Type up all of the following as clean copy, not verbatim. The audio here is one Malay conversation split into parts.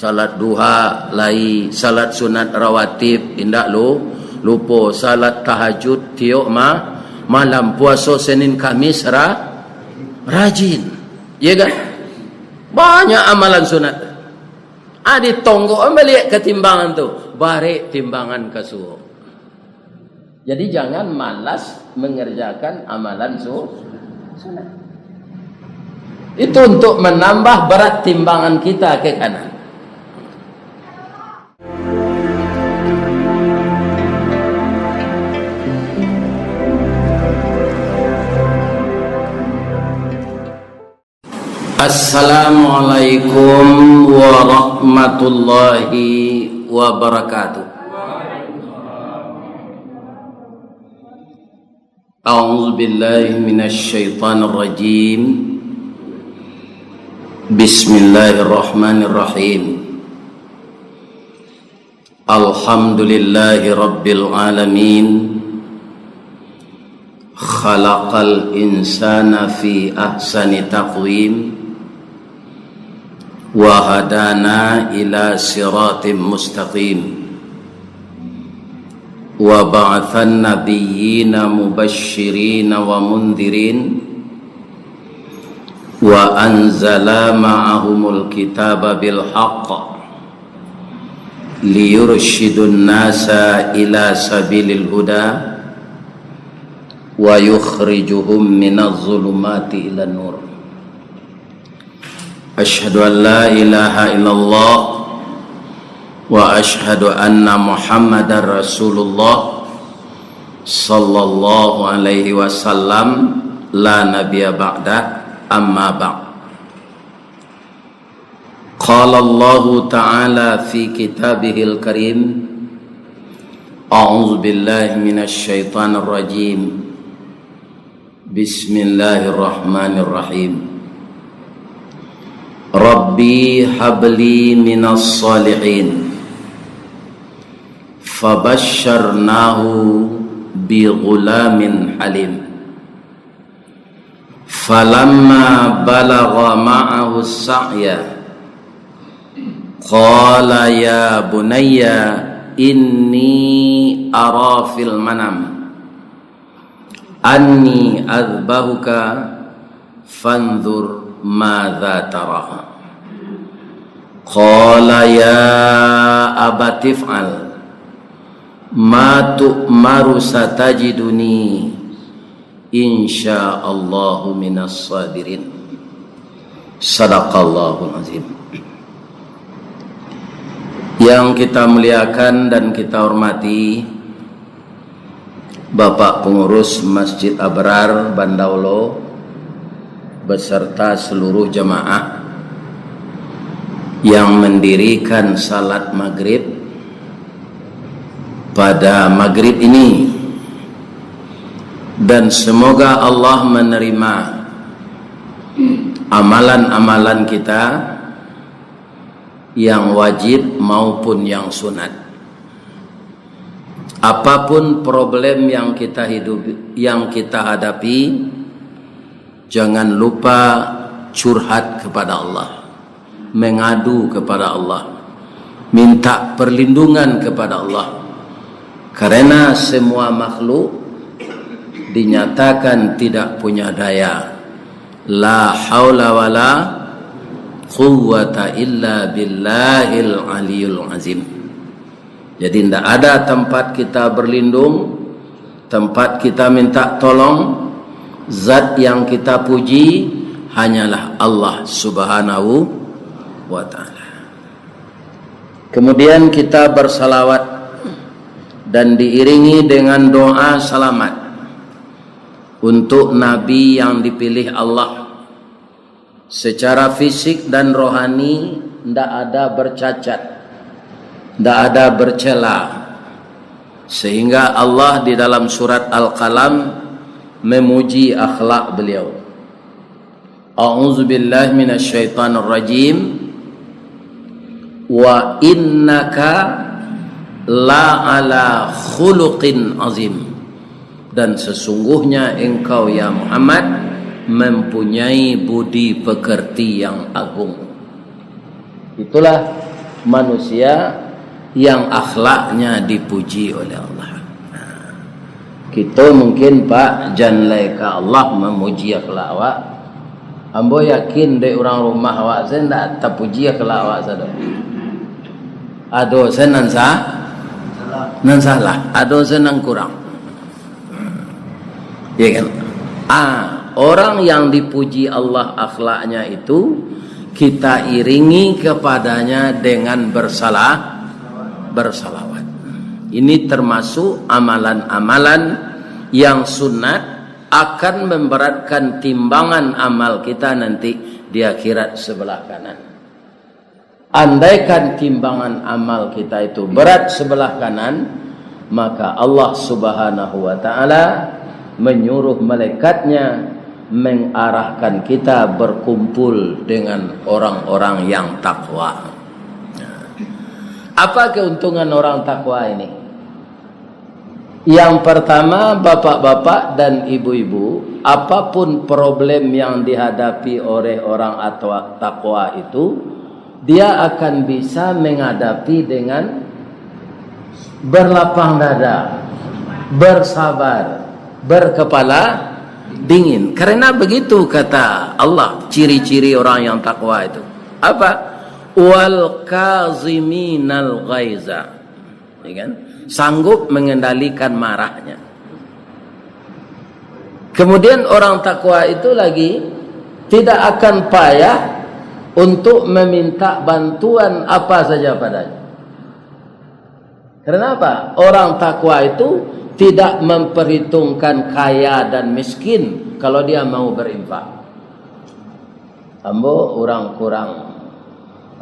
salat duha lai, salat sunat rawatib indak lupa, salat tahajud tiok malam, puasa Senin Kamis rajin, ya kan? Banyak amalan sunat. Adi tonggok balik ke timbangan tu, barik timbangan kasuh. Jadi jangan malas mengerjakan amalan sunat. Itu untuk menambah berat timbangan kita ke kanan. Assalamualaikum warahmatullahi wabarakatuh. A'udzu billahi minasy syaithanir rajim. Bismillahirrahmanirrahim. Alhamdulillahi rabbil alamin. Khalaqal insana fi ahsani taqwim. Wa hadana ila siratim mustaqim. Wa ba'athan nabiyyina mubashshirina wa mundhirin. Wa anzala ma'ahumul kitaba bil haqq liyurshidun nasa ila sabilil huda wa yukhrijuhum minadh dhulumati ilan nur. Asyhadu an la ilaha illallah wa asyhadu anna Muhammadar Rasulullah sallallahu alaihi wasallam, la nabiyya ba'da, amma ba'd. Qala Allah ta'ala fi kitabihil karim, a'udzu billahi minasy syaithanir rajim. Bismillahirrahmanirrahim. Rabbi habli minas salihin. Fabasyarnahu bi ghulamin halim. Falamma balagha ma'ahu as-sa'ya qala ya bunayya inni ara fil manam anni adbahuka fanzur madza tara. Qala ya abati fa'al ma tu'maru satajiduni insyaallahu minas sabirin. Sadaqallahul azim. Yang kita muliakan dan kita hormati Bapak Pengurus Masjid Abrar Bandaulo beserta seluruh jamaah yang mendirikan salat maghrib pada maghrib ini, dan semoga Allah menerima amalan-amalan kita yang wajib maupun yang sunat. Apapun problem yang kita hadapi, jangan lupa curhat kepada Allah, mengadu kepada Allah, minta perlindungan kepada Allah, karena semua makhluk dinyatakan tidak punya daya. La haula wala quwwata illa billahil aliyul azim. Jadi tidak ada tempat kita berlindung, tempat kita minta tolong. Zat yang kita puji hanyalah Allah subhanahu wa ta'ala. Kemudian kita bersalawat dan diiringi dengan doa salamat untuk Nabi yang dipilih Allah. Secara fisik dan rohani tidak ada bercacat, tidak ada bercela, sehingga Allah di dalam surat Al-Qalam memuji akhlak beliau. A'udzu billahi minasy syaithanir rajim. Wa innaka la ala khuluqin azim. Dan sesungguhnya engkau ya Muhammad mempunyai budi pekerti yang agung. Itulah manusia yang akhlaknya dipuji oleh Allah. Kita mungkin Pak janlai ka Allah memuji akhlak awak. Ambo yakin de orang rumah awak saya ndak terpuji akhlak awak sada. Ado senang nan salah, ado senang kurang. Ya kan? Orang yang dipuji Allah akhlaknya itu kita iringi kepadanya dengan bersalawat. Ini termasuk amalan-amalan yang sunat, akan memberatkan timbangan amal kita nanti di akhirat sebelah kanan. Andaikan timbangan amal kita itu berat sebelah kanan, maka Allah Subhanahu wa ta'ala menyuruh malaikatnya mengarahkan kita berkumpul dengan orang-orang yang takwa. Apa keuntungan orang takwa ini? Yang pertama, bapak-bapak dan ibu-ibu, apapun problem yang dihadapi oleh orang takwa itu, dia akan bisa menghadapi dengan berlapang dada, bersabar, berkepala dingin. Karena begitu kata Allah, ciri-ciri orang yang takwa itu. Apa? Wal kaziminal ghaiza. Ya kan? Sanggup mengendalikan marahnya. Kemudian orang takwa itu lagi tidak akan payah untuk meminta bantuan apa saja padanya. Kenapa? Orang takwa itu tidak memperhitungkan kaya dan miskin kalau dia mau berinfak. Ambo orang kurang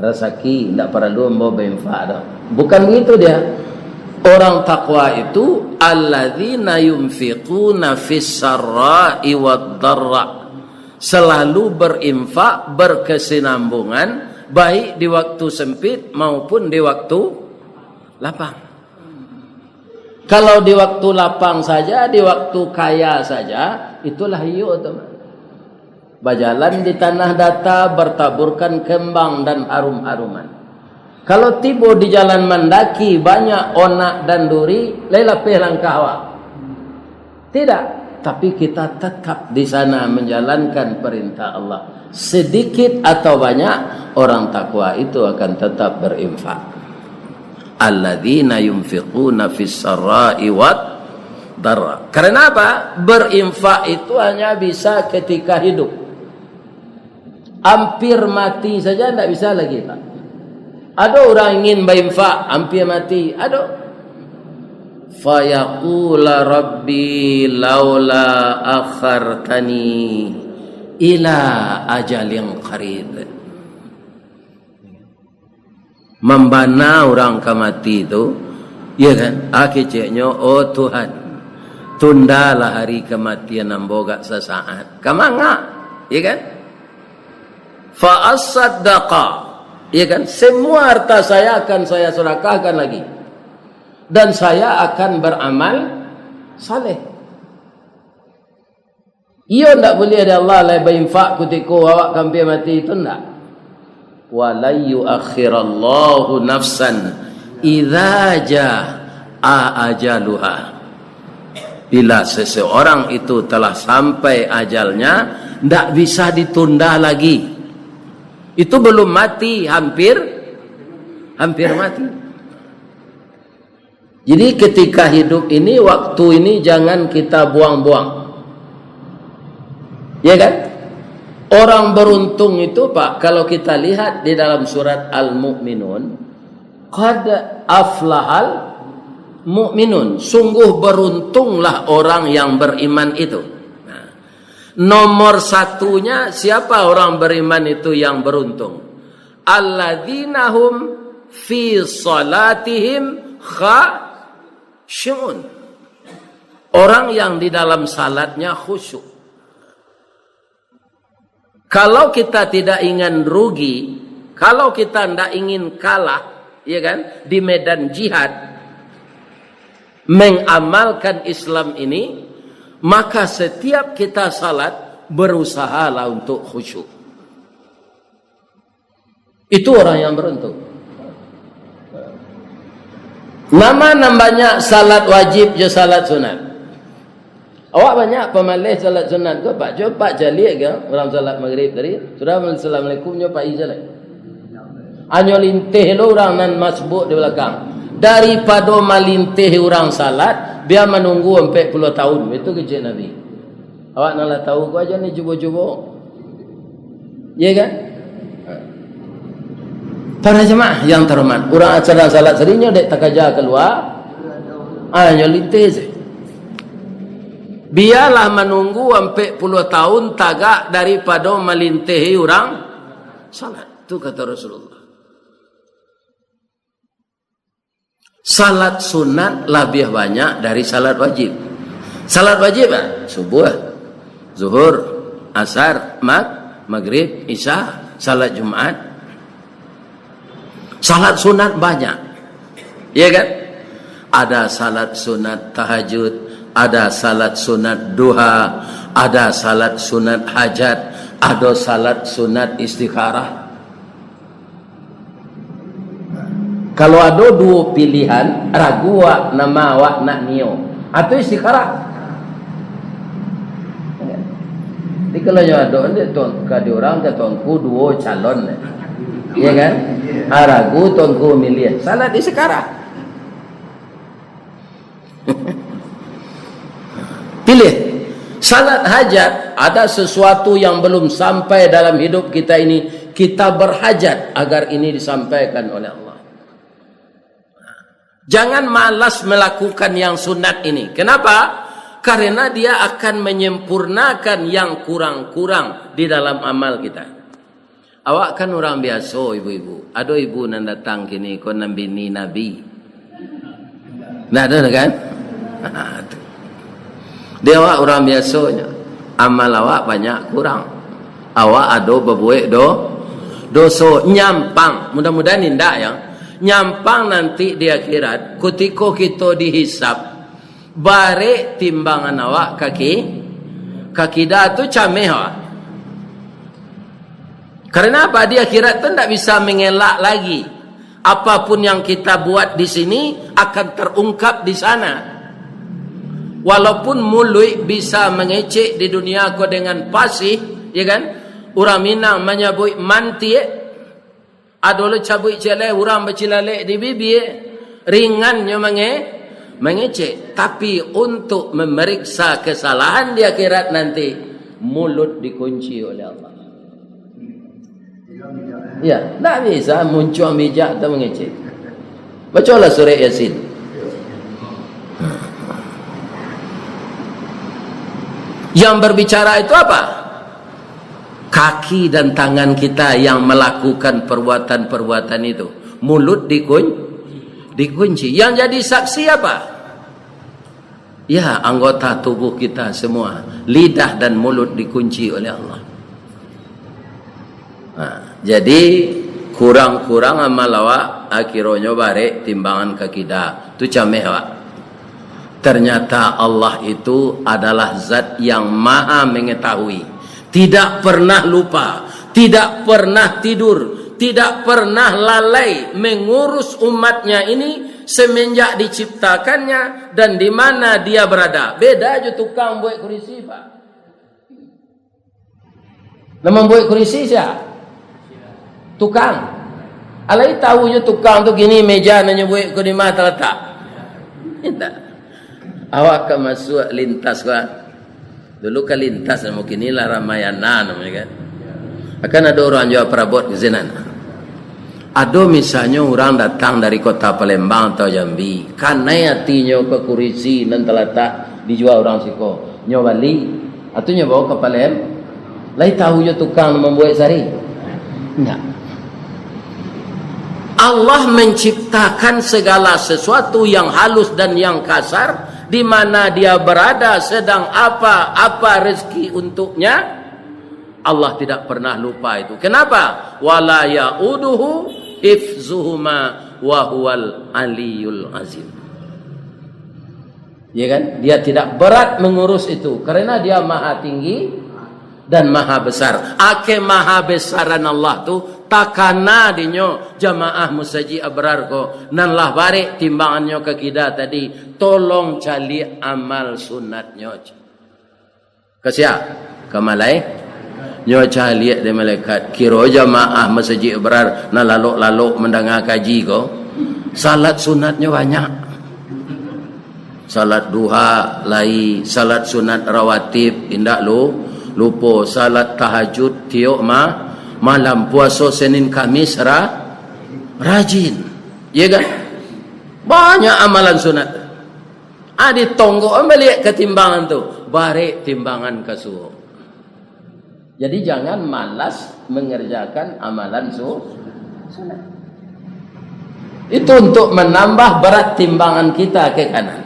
rezeki, tidak perlu ambo berinfak dah. Bukan begitu dia. Orang takwa itu alladzina yunfiquna fis sarra'i wad dharra, selalu berinfak berkesinambungan baik di waktu sempit maupun di waktu lapang. Kalau di waktu lapang saja, di waktu kaya saja, itulah hiyo teman. Berjalan di tanah data, bertaburkan kembang dan harum-haruman. Kalau tiba di jalan mendaki banyak onak dan duri, lelapih langkah awak. Tidak, tapi kita tetap di sana menjalankan perintah Allah. Sedikit atau banyak, orang takwa itu akan tetap berinfak. Alladzina yunfiquna fis sarra'i wad dharra. Karena apa? Berinfak itu hanya bisa ketika hidup. Hampir mati saja tidak bisa lagi, Pak. Ada orang ingin berinfak hampir mati, ada. Fayaqula rabbi laula akhartani ila ajalin qarib. Membana orang mati itu, ya kan? Akhirnya, oh Tuhan, tundalah hari kematian ambo gak sesaat. Kamanga, ya kan? Fa as-saddaqa. Ya kan, semua harta saya akan saya sedekahkan lagi, dan saya akan beramal saleh. Ia tidak boleh ada Allah la berinfak ketika awak hampir mati itu tidak. Wa la yuakhirallahu nafsan idza jaa ajaluha. Bila seseorang itu telah sampai ajalnya, tidak bisa ditunda lagi. Itu belum mati, hampir mati. Jadi ketika hidup ini, waktu ini jangan kita buang-buang. Ya kan? Orang beruntung itu, Pak, kalau kita lihat di dalam surat Al-Mu'minun, qad aflahal mu'minun, sungguh beruntunglah orang yang beriman itu. Nomor satunya siapa orang beriman itu yang beruntung? Alladzina hum fi salatihim khashu'un. Orang yang di dalam salatnya khusyuk. Kalau kita tidak ingin rugi, kalau kita tidak ingin kalah, ya kan, di medan jihad, mengamalkan Islam ini, maka setiap kita salat berusahalah untuk khusyuk. Itu orang yang beruntung. Mana banyak salat wajib je salat sunat? Awak banyak pemalih salat sunat ke? Pak Jo, Pak Jalik ke? Orang salat maghrib tadi. Sudah Assalamualaikum je Pak Izal. Hanya lintih lo orang nan masbuk di belakang. Daripada malintih orang salat, biar menunggu 40 tahun. Itu kecil Nabi. Awak nak lah tahu kau aja ni cuba-cuba. Ya kan? Para jemaah yang terhormat, orang acara salat serinya dek takaja keluar. Hanya lintih je. Biarlah menunggu 40 tahun tagak daripada melintihi orang salat. Itu kata Rasulullah. Salat sunat lebih banyak dari salat wajib. Salat wajib subuh, zuhur, asar, maghrib, isya, salat Jumat. Salat sunat banyak. Ya kan? Ada salat sunat tahajud, ada salat sunat duha, ada salat sunat hajat, ada salat sunat istikharah. Kalau ada dua pilihan, ragu awak nama awak nak nio atau istikharah. Jadi kalau ada ada orang ke tuanku dua calon, ya kan? Ragu tuanku milih salat istikharah. Pilih salat hajat. Ada sesuatu yang belum sampai dalam hidup kita ini, kita berhajat agar ini disampaikan oleh Allah. Jangan malas melakukan yang sunat ini. Kenapa? Karena dia akan menyempurnakan yang kurang-kurang di dalam amal kita. Awak kan orang biasa, ibu-ibu. Ada ibu yang datang kini kau nambini Nabi. Nah, ada kan? Dia awak orang biasanya. Amal awak banyak kurang. Awak ada berbuat dosa nyampang. Mudah-mudahan indah ya. Nyampang nanti di akhirat. Ketika kita dihisap, bare timbangan awak kaki dah tu cameh awak. Karena apa? Di akhirat tu tak bisa mengelak lagi. Apapun yang kita buat di sini akan terungkap di sana. Walaupun mulut bisa mengecek di dunia kau dengan pasih, ya kan? Orang Minang menyebut manti, ada lu cabut celai, orang bercilalek di bibir, ringannya mengecek. Tapi untuk memeriksa kesalahan di akhirat nanti, mulut dikunci oleh Allah. Ya, tak bisa muncul bijak atau mengecek. Bacalah surah Yasin. Yang berbicara itu apa? Kaki dan tangan kita yang melakukan perbuatan-perbuatan itu. Mulut dikunci. Yang jadi saksi apa? Ya, anggota tubuh kita semua. Lidah dan mulut dikunci oleh Allah. Jadi kurang-kurang amal awak akhirnya bare timbangan kaki dah. Tu cameh awak. Ternyata Allah itu adalah zat yang maha mengetahui. Tidak pernah lupa, tidak pernah tidur, tidak pernah lalai mengurus umatnya ini semenjak diciptakannya dan di mana dia berada. Beda aja tukang buat kursi, Pak. Nama buat kursi siapa? Tukang. Alai tahu je tukang tu gini meja nanya buat ke di mana terletak. Tidak. Awak akan masuk lintas kan. Dulu kan lintas mungkin inilah Ramayana namanya kan. Akan ada orang Jawa perabot ke sana. Ada misalnya orang datang dari kota Palembang atau Jambi. Karena hatinya ke kurisi dan terletak dijual orang siko. Nyawa bali atau nyawa ke Palembang. Lai tahu je tukang membuat sari. Tidak. Allah menciptakan segala sesuatu yang halus dan yang kasar, di mana dia berada, sedang apa rezeki untuknya, Allah tidak pernah lupa itu. Kenapa? Wala ya'uduhu hifzuhuma wa huwal aliyul azim. Ya kan? Dia tidak berat mengurus itu karena dia maha tinggi dan maha besar. Ake maha besaran Allah tu takana dinyo jamaah musaji abrar ko nan lah bare timbangannya ke kita tadi, tolong cali amal sunatnya. Kasih kemalai nyo cali de malaikat kiro jamaah musaji abrar na lalu mendengar kaji ko salat sunatnya banyak. Salat duha lai, salat sunat rawatib indak lupa, salat tahajud tiok malam, puasa Senin Kamis rajin. Ya kan? Banyak amalan sunat. Adi tonggo balik ke timbangan tu, bare timbangan kasuh. Jadi jangan malas mengerjakan amalan sunat. Itu untuk menambah berat timbangan kita ke kanan.